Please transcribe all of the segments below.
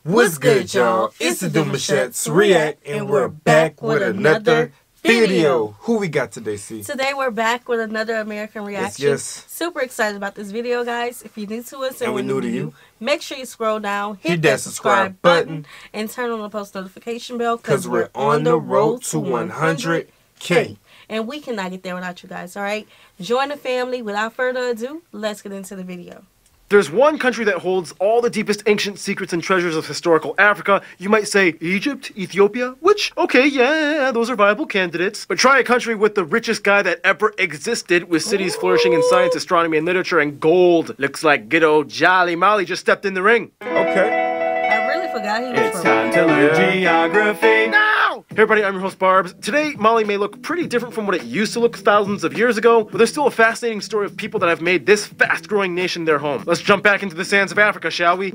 What's good, y'all? It's the Demouchets REACT, and we're back with another video. Who we got today, C? Today we're back with another American reaction. Yes. Super excited about this video, guys. If you're new to us and we're new to you, make sure you scroll down, hit that subscribe button, and turn on the post notification bell because we're on the road to 100K. And we cannot get there without you guys, all right? Join the family. Without further ado, let's get into the video. There's one country that holds all the deepest ancient secrets and treasures of historical Africa. You might say Egypt, Ethiopia, which, okay, yeah, those are viable candidates. But try a country with the richest guy that ever existed, with cities flourishing in science, astronomy, and literature, and gold. Looks like good old Jolly Molly just stepped in the ring. Okay. I really forgot he was It's time to learn geography. Now! Hey everybody, I'm your host Barbs. Today, Mali may look pretty different from what it used to look thousands of years ago, but there's still a fascinating story of people that have made this fast-growing nation their home. Let's jump back into the sands of Africa, shall we?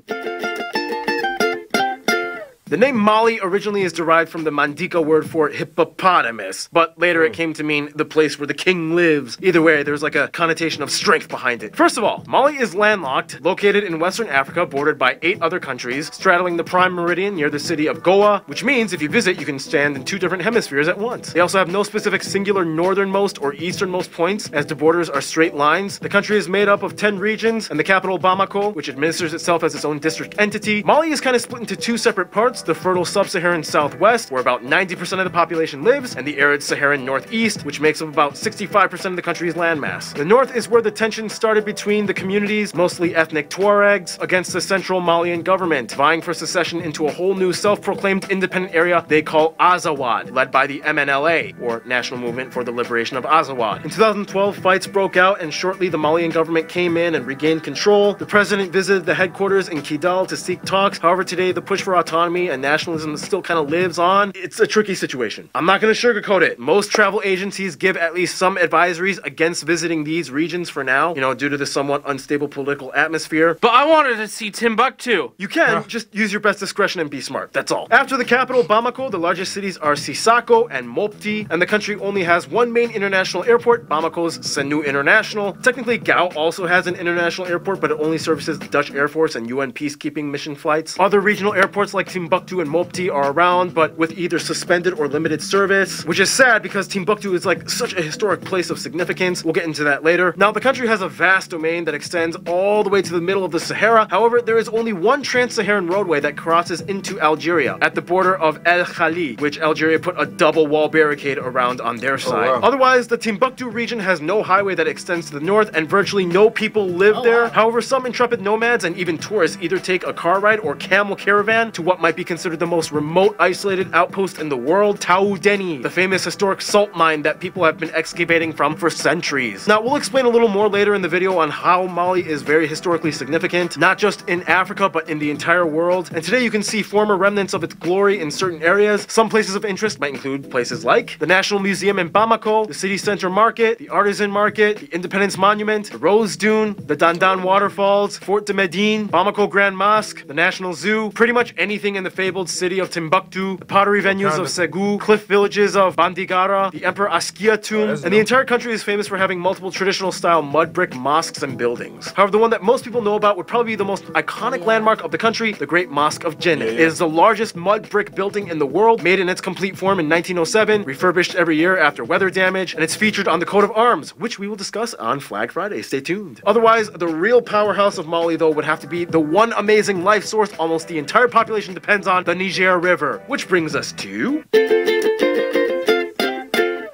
The name Mali originally is derived from the Mandika word for hippopotamus, but later it came to mean the place where the king lives. Either way, there's like a connotation of strength behind it. First of all, Mali is landlocked, located in Western Africa, bordered by 8 other countries, straddling the prime meridian near the city of Goa, which means if you visit, you can stand in 2 different hemispheres at once. They also have no specific singular northernmost or easternmost points, as the borders are straight lines. The country is made up of 10 regions, and the capital Bamako, which administers itself as its own district entity. Mali is kind of split into 2 separate parts. The fertile sub-Saharan southwest, where about 90% of the population lives, and the arid Saharan northeast, which makes up about 65% of the country's landmass. The north is where the tension started between the communities, mostly ethnic Tuaregs, against the central Malian government, vying for secession into a whole new self-proclaimed independent area they call Azawad, led by the MNLA, or National Movement for the Liberation of Azawad. In 2012, fights broke out, and shortly the Malian government came in and regained control. The president visited the headquarters in Kidal to seek talks. However, today the push for autonomy and nationalism still kind of lives on. It's a tricky situation. I'm not going to sugarcoat it. Most travel agencies give at least some advisories against visiting these regions for now, you know, due to the somewhat unstable political atmosphere. But I wanted to see Timbuktu. You can, just use your best discretion and be smart, that's all. After the capital, Bamako, the largest cities are Sisako and Mopti, and the country only has one main international airport, Bamako's Sanu International. Technically, Gao also has an international airport, but it only services the Dutch Air Force and UN peacekeeping mission flights. Other regional airports like Timbuktu and Mopti are around, but with either suspended or limited service, which is sad because Timbuktu is like such a historic place of significance. We'll get into that later. Now, the country has a vast domain that extends all the way to the middle of the Sahara. However, there is only one trans-Saharan roadway that crosses into Algeria at the border of El Khali, which Algeria put a double wall barricade around on their side. wow. Otherwise, the Timbuktu region has no highway that extends to the north, and virtually no people live there. Wow. However, some intrepid nomads and even tourists either take a car ride or camel caravan to what might be considered the most remote, isolated outpost in the world, Dani, the famous historic salt mine that people have been excavating from for centuries. Now, we'll explain a little more later in the video on how Mali is very historically significant, not just in Africa, but in the entire world. And today you can see former remnants of its glory in certain areas. Some places of interest might include places like the National Museum in Bamako, the City Center Market, the Artisan Market, the Independence Monument, the Rose Dune, the Dandan Waterfalls, Fort de Medine, Bamako Grand Mosque, the National Zoo, pretty much anything in the fabled city of Timbuktu, the pottery venues of Ségou, cliff villages of Bandigara, the Emperor Askia tomb, and the entire country is famous for having multiple traditional style mud brick mosques and buildings. However, the one that most people know about would probably be the most iconic landmark of the country, the Great Mosque of Djinni. It is the largest mud brick building in the world, made in its complete form in 1907, refurbished every year after weather damage, and it's featured on the coat of arms, which we will discuss on Flag Friday. Stay tuned. Otherwise, the real powerhouse of Mali, though, would have to be the one amazing life source almost the entire population depends on, the Niger River, which brings us to...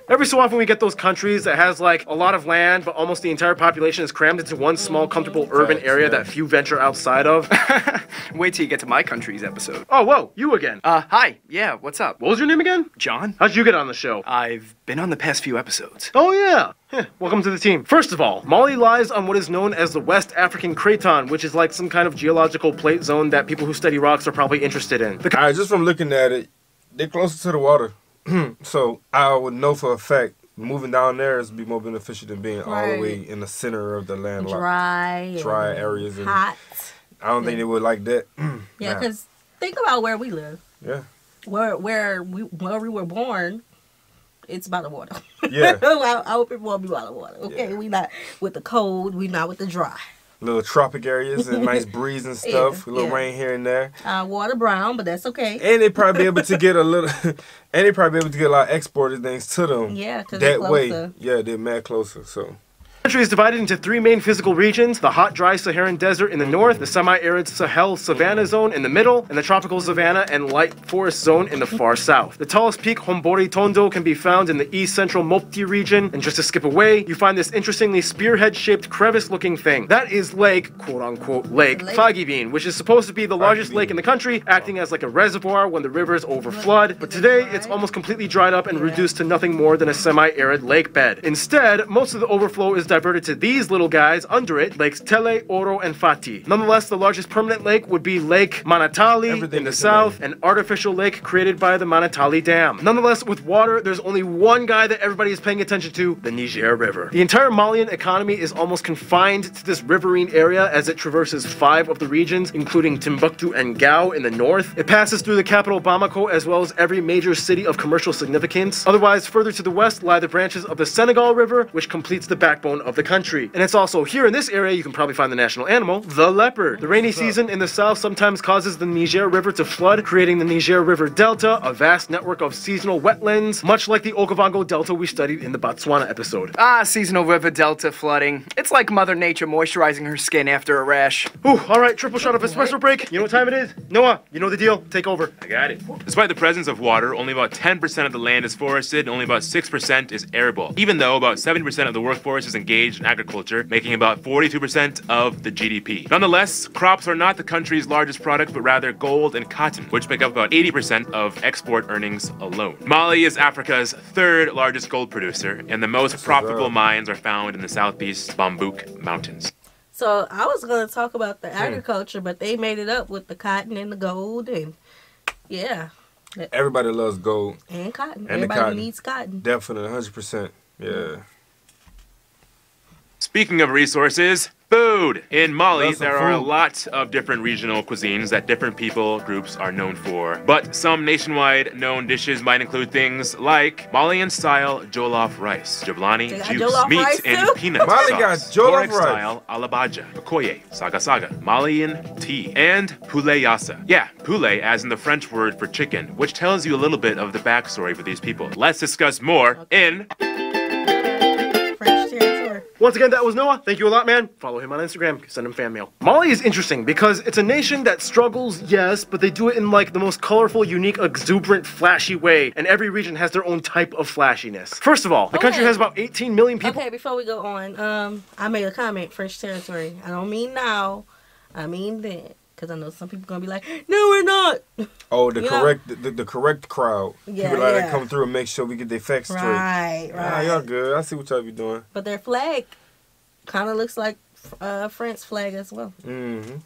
Every so often we get those countries that has like a lot of land, but almost the entire population is crammed into one small, comfortable urban area that few venture outside of. Wait till you get to my country's episode. Oh, whoa, you again. Hi. Yeah, what's up? What was your name again? John? How'd you get on the show? I've been on the past few episodes. Oh, yeah. Welcome to the team. First of all, Mali lies on what is known as the West African Craton, which is like some kind of geological plate zone that people who study rocks are probably interested in. Alright, just from looking at it, they're closer to the water. So I would know for a fact moving down there is be more beneficial than being all the way in the center of the landlocked dry areas and hot. I don't think they would like that. Yeah, because think about where we live. Yeah. Where we were born, it's by the water. Yeah. Our people want to be by the water. Okay, we not with the cold. We not with the dry. little tropic areas and nice breeze and stuff. A little rain here and there. Water brown, but that's okay. And they probably be able to get a little, and they probably be able to get a lot of exported things to them. Yeah, because they're closer. Yeah, they're mad closer. So. The country is divided into three main physical regions: the hot, dry Saharan desert in the north, the semi-arid Sahel savanna zone in the middle, and the tropical savanna and light forest zone in the far south. The tallest peak, Hombori Tondo, can be found in the east-central Mopti region, and just to skip away, you find this interestingly spearhead-shaped crevice-looking thing. That is Lake, quote-unquote, Lake Fagibin, which is supposed to be the largest lake in the country, acting as like a reservoir when the rivers overflood, but today it's almost completely dried up and reduced to nothing more than a semi-arid lake bed. Instead, most of the overflow is diverted to these little guys under it, Lakes Tele, Oro, and Fati. Nonetheless, the largest permanent lake would be Lake Manatali in the south, an artificial lake created by the Manatali Dam. Nonetheless, with water, there's only one guy that everybody is paying attention to, the Niger River. The entire Malian economy is almost confined to this riverine area as it traverses 5 of the regions, including Timbuktu and Gao in the north. It passes through the capital Bamako as well as every major city of commercial significance. Otherwise, further to the west lie the branches of the Senegal River, which completes the backbone of the country. And it's also here in this area you can probably find the national animal, the leopard. The rainy season in the south sometimes causes the Niger River to flood, creating the Niger River Delta, a vast network of seasonal wetlands, much like the Okavango Delta we studied in the Botswana episode. Seasonal river delta flooding. It's like Mother Nature moisturizing her skin after a rash. Ooh, alright, triple shot of espresso break. You know what time it is? Noah, you know the deal. Take over. I got it. Despite the presence of water, only about 10% of the land is forested and only about 6% is arable, even though about 70% of the workforce is engaged in agriculture, making about 42% of the GDP. Nonetheless, crops are not the country's largest product, but rather gold and cotton, which make up about 80% of export earnings alone. Mali is Africa's 3rd largest gold producer, and the most profitable mines are found in the southeast Bambouk Mountains. So I was going to talk about the agriculture, but they made it up with the cotton and the gold, and yeah. Everybody loves gold. And cotton. And everybody needs cotton. Definitely, 100%. Yeah. Speaking of resources, food! In Mali, there are a lot of different regional cuisines that different people groups are known for. But some nationwide known dishes might include things like Malian-style jollof rice, jablani juice, meat and peanut Mali sauce, got jollof rice. style alabaja, bakoye, saga saga, Malian tea, and poulet yassa. Yeah, poulet as in the French word for chicken, which tells you a little bit of the backstory for these people. Let's discuss more in... Once again, that was Noah. Thank you a lot, man. Follow him on Instagram. Send him fan mail. Mali is interesting because it's a nation that struggles, yes, but they do it in like the most colorful, unique, exuberant, flashy way. And every region has their own type of flashiness. First of all, the country has about 18 million people. Okay, before we go on, I made a comment, French territory. I don't mean now. I mean then. Because I know some people going to be like, no, we're not. Oh, the correct crowd. Yeah, people that come through and make sure we get their facts straight. Right. Y'all good. I see what y'all be doing. But their flag kind of looks like France flag as well. Mm-hmm.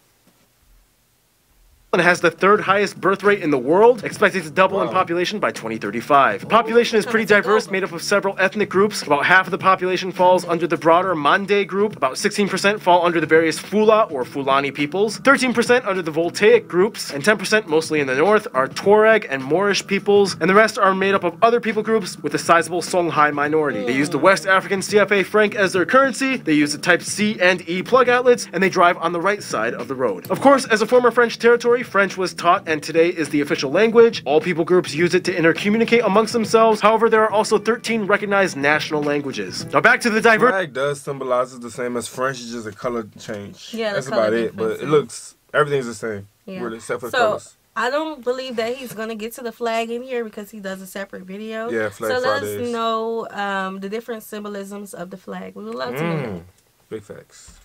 And has the 3rd highest birth rate in the world, expected to double in population by 2035. The population is pretty diverse, made up of several ethnic groups. About half of the population falls under the broader Mande group. About 16% fall under the various Fula or Fulani peoples. 13% under the Voltaic groups, and 10%, mostly in the north, are Tuareg and Moorish peoples. And the rest are made up of other people groups with a sizable Songhai minority. They use the West African CFA franc as their currency. They use the Type C and E plug outlets, and they drive on the right side of the road. Of course, as a former French territory, French was taught and today is the official language. All people groups use it to intercommunicate amongst themselves. However, there are also 13 recognized national languages. Now back to the The flag does symbolize the same as French, it's just a color change. Yeah, that's about it. But it looks, everything's the same. Yeah. Really, except for the colors. I don't believe that he's going to get to the flag in here because he does a separate video. Yeah, Flag So let Fridays. us know the different symbolisms of the flag. We would love to know. Big facts.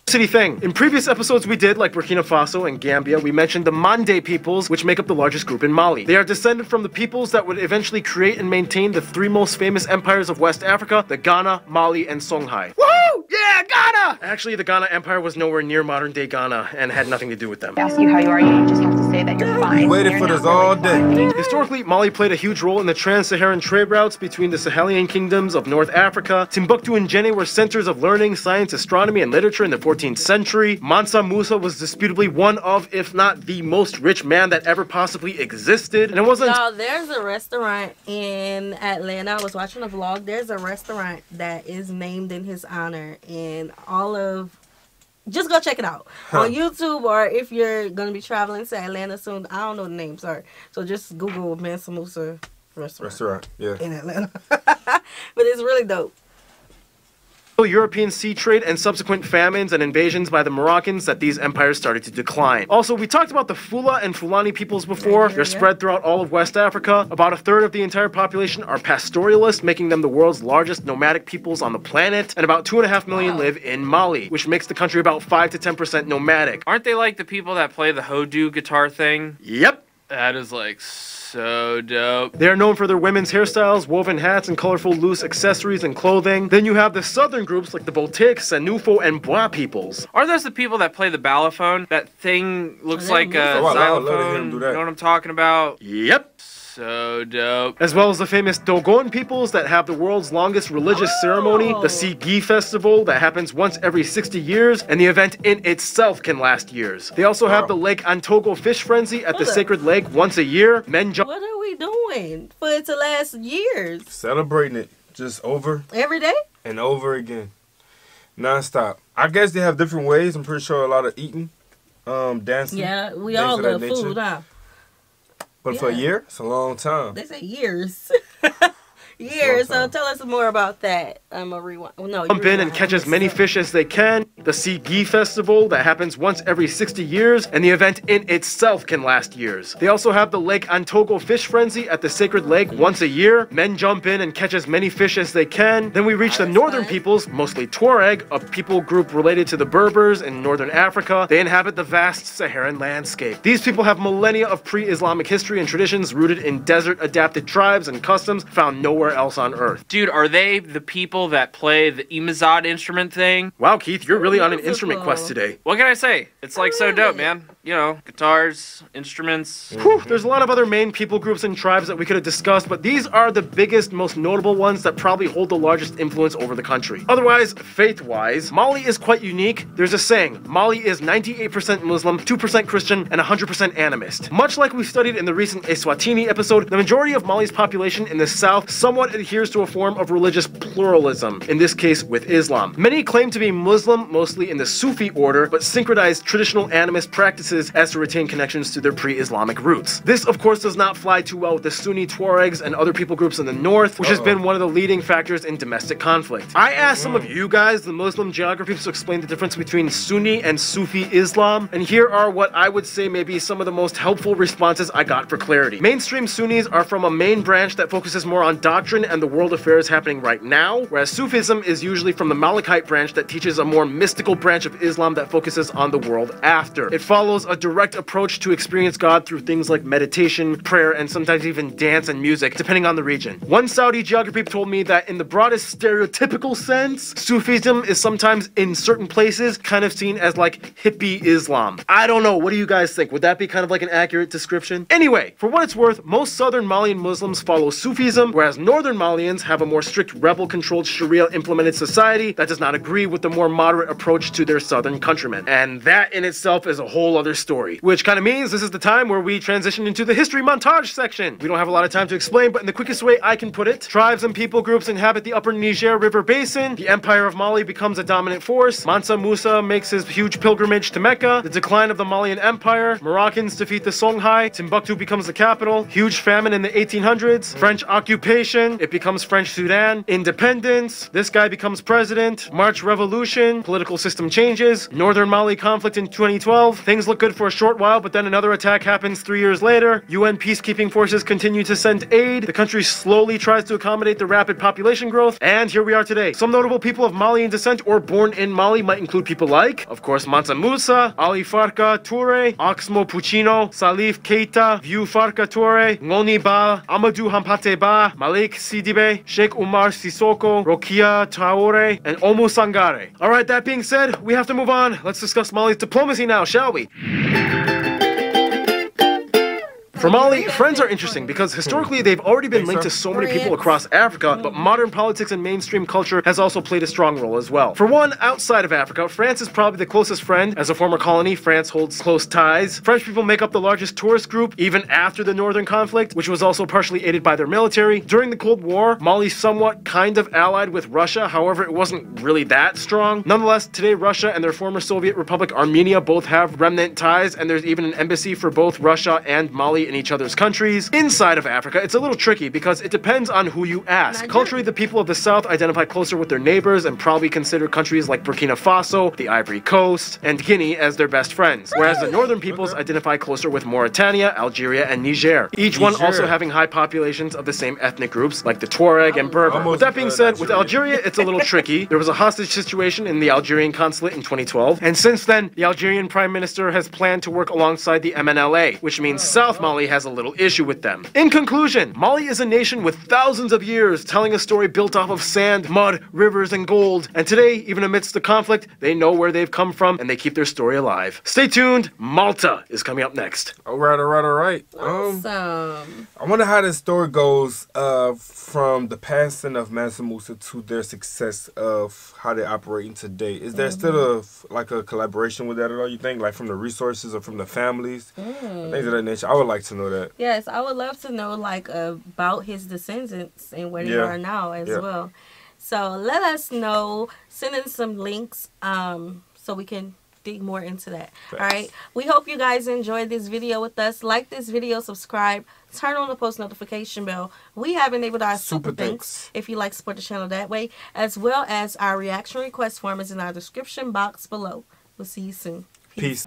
City thing. In previous episodes we did, like Burkina Faso and Gambia, we mentioned the Mande peoples, which make up the largest group in Mali. They are descended from the peoples that would eventually create and maintain the 3 most famous empires of West Africa, the Ghana, Mali, and Songhai. Woo! Yeah, Ghana! Actually, the Ghana Empire was nowhere near modern-day Ghana and had nothing to do with them. Ask you how you are, you just have to say that you're fine. Waited for this all day. Historically, Mali played a huge role in the trans-Saharan trade routes between the Sahelian kingdoms of North Africa. Timbuktu and Djenne were centers of learning, science, astronomy, and literature in the 14th century. Mansa Musa was disputably one of, if not the most rich man that ever possibly existed. And it wasn't... Y'all, there's a restaurant in Atlanta. I was watching a vlog. There's a restaurant that is named in his honor. And all of Just go check it out on YouTube, or if you're going to be traveling to Atlanta soon. I don't know the name, sorry. So just Google Mansa Musa restaurant yeah, in Atlanta. But it's really dope. European sea trade and subsequent famines and invasions by the Moroccans that these empires started to decline. Also, we talked about the Fula and Fulani peoples before. They're spread throughout all of West Africa. About a third of the entire population are pastoralists, making them the world's largest nomadic peoples on the planet, and about 2.5 million live in Mali, which makes the country about 5 to 10% nomadic. Aren't they like the people that play the Hodu guitar thing? Yep. That is like so dope. They are known for their women's hairstyles, woven hats, and colorful loose accessories and clothing. Then you have the southern groups like the Botik, Sanufo, and Bois peoples. Are those the people that play the balafone? That thing looks like a xylophone. You know what I'm talking about? Yep. So dope. As well as the famous Dogon peoples that have the world's longest religious ceremony, the Sigi festival that happens once every 60 years, and the event in itself can last years. They also have the Lake Antogo fish frenzy at the sacred lake once a year. Men jump. What are we doing for it to last years? Celebrating it just over. Every day? And over again. Non-stop. I guess they have different ways. I'm pretty sure a lot of eating, dancing. Yeah, we all love food, huh? But for a year, it's a long time. They say years. Years. So tell us more about that. I'm going to rewind. No, jump in and catch as many fish as they can. The Sigi festival that happens once every 60 years, and the event in itself can last years. They also have the Lake Antogo fish frenzy at the sacred lake once a year. Men jump in and catch as many fish as they can. Then we reach the northern peoples, mostly Tuareg, a people group related to the Berbers in northern Africa. They inhabit the vast Saharan landscape. These people have millennia of pre-Islamic history and traditions rooted in desert-adapted tribes and customs found nowhere else on Earth. Dude, are they the people that play the Imazad instrument thing? Wow, Keith, you're really on an instrument quest today. What can I say? It's like so dope, man. You know, guitars, instruments. Whew, there's a lot of other main people groups and tribes that we could have discussed, but these are the biggest, most notable ones that probably hold the largest influence over the country. Otherwise, faith-wise, Mali is quite unique. There's a saying, Mali is 98% Muslim, 2% Christian, and 100% animist. Much like we studied in the recent Eswatini episode, the majority of Mali's population in the south somewhat adheres to a form of religious pluralism, in this case with Islam. Many claim to be Muslim, mostly in the Sufi order, but syncretize traditional animist practices as to retain connections to their pre-Islamic roots. This, of course, does not fly too well with the Sunni Tuaregs and other people groups in the north, which has been one of the leading factors in domestic conflict. I asked some of you guys, the Muslim geographers, to explain the difference between Sunni and Sufi Islam, and here are what I would say may be some of the most helpful responses I got for clarity. Mainstream Sunnis are from a main branch that focuses more on doctrine and the world affairs happening right now, whereas Sufism is usually from the Malikite branch that teaches a more mystical branch of Islam that focuses on the world after. It follows a direct approach to experience God through things like meditation, prayer, and sometimes even dance and music, depending on the region. One Saudi geographer told me that in the broadest stereotypical sense, Sufism is sometimes in certain places kind of seen as like hippie Islam. I don't know, what do you guys think? Would that be kind of like an accurate description? Anyway, for what it's worth, most southern Malian Muslims follow Sufism, whereas northern Malians have a more strict rebel-controlled Sharia-implemented society that does not agree with the more moderate approach to their southern countrymen. And that in itself is a whole other story. Which kind of means this is the time where we transition into the history montage section. We don't have a lot of time to explain, but in the quickest way I can put it, tribes and people groups inhabit the upper Niger River basin, the Empire of Mali becomes a dominant force, Mansa Musa makes his huge pilgrimage to Mecca, the decline of the Malian Empire, Moroccans defeat the Songhai, Timbuktu becomes the capital, huge famine in the 1800s, French occupation, it becomes French Sudan, independence, this guy becomes president, March Revolution, political system changes, Northern Mali conflict in 2012, things look good for a short while, but then another attack happens 3 years later, UN peacekeeping forces continue to send aid, the country slowly tries to accommodate the rapid population growth, and here we are today. Some notable people of Malian descent or born in Mali might include people like, of course, Mansa Musa, Ali Farka Touré, Oxmo Puccino, Salif Keita, Vieux Farka Touré, Ngoni Ba, Amadou Hampate Ba, Malik Sidibe, Sheikh Umar Sissoko, Rokia Traore, and Oumou Sangare. Alright, that being said, we have to move on. Let's discuss Mali's diplomacy now, shall we? For Mali, friends are interesting because historically they've already been linked to so many people across Africa, but modern politics and mainstream culture has also played a strong role as well. For one, outside of Africa, France is probably the closest friend. As a former colony, France holds close ties. French people make up the largest tourist group, even after the northern conflict, which was also partially aided by their military. During the Cold War, Mali somewhat kind of allied with Russia, however, it wasn't really that strong. Nonetheless, today Russia and their former Soviet Republic Armenia both have remnant ties, and there's even an embassy for both Russia and Mali in each other's countries. Inside of Africa, it's a little tricky because it depends on who you ask. Culturally, the people of the south identify closer with their neighbors and probably consider countries like Burkina Faso, the Ivory Coast, and Guinea as their best friends, whereas the northern peoples identify closer with Mauritania, Algeria, and Niger. Each one also having high populations of the same ethnic groups like the Tuareg and Berber. With that being said, with Algeria, it's a little tricky. There was a hostage situation in the Algerian consulate in 2012, and since then, the Algerian Prime Minister has planned to work alongside the MNLA, which means South Mali has a little issue with them. In conclusion, Mali is a nation with thousands of years telling a story built off of sand, mud, rivers, and gold, and today, even amidst the conflict, they know where they've come from and they keep their story alive. Stay tuned, Malta is coming up next. Alright. Awesome. I wonder how this story goes from the passing of Mansa Musa to their success of how they're operating today. Is there still a collaboration with that at all, you think? Like from the resources or from the families? Things of that nature. I would like to know that. Yes, I would love to know like about his descendants and where they are now as well. So let us know. Send in some links so we can dig more into that. All right. We hope you guys enjoyed this video with us. Like this video, subscribe, turn on the post notification bell. We have enabled our super thanks if you like to support the channel that way, as well as our reaction request form is in our description box below. We'll see you soon. Peace.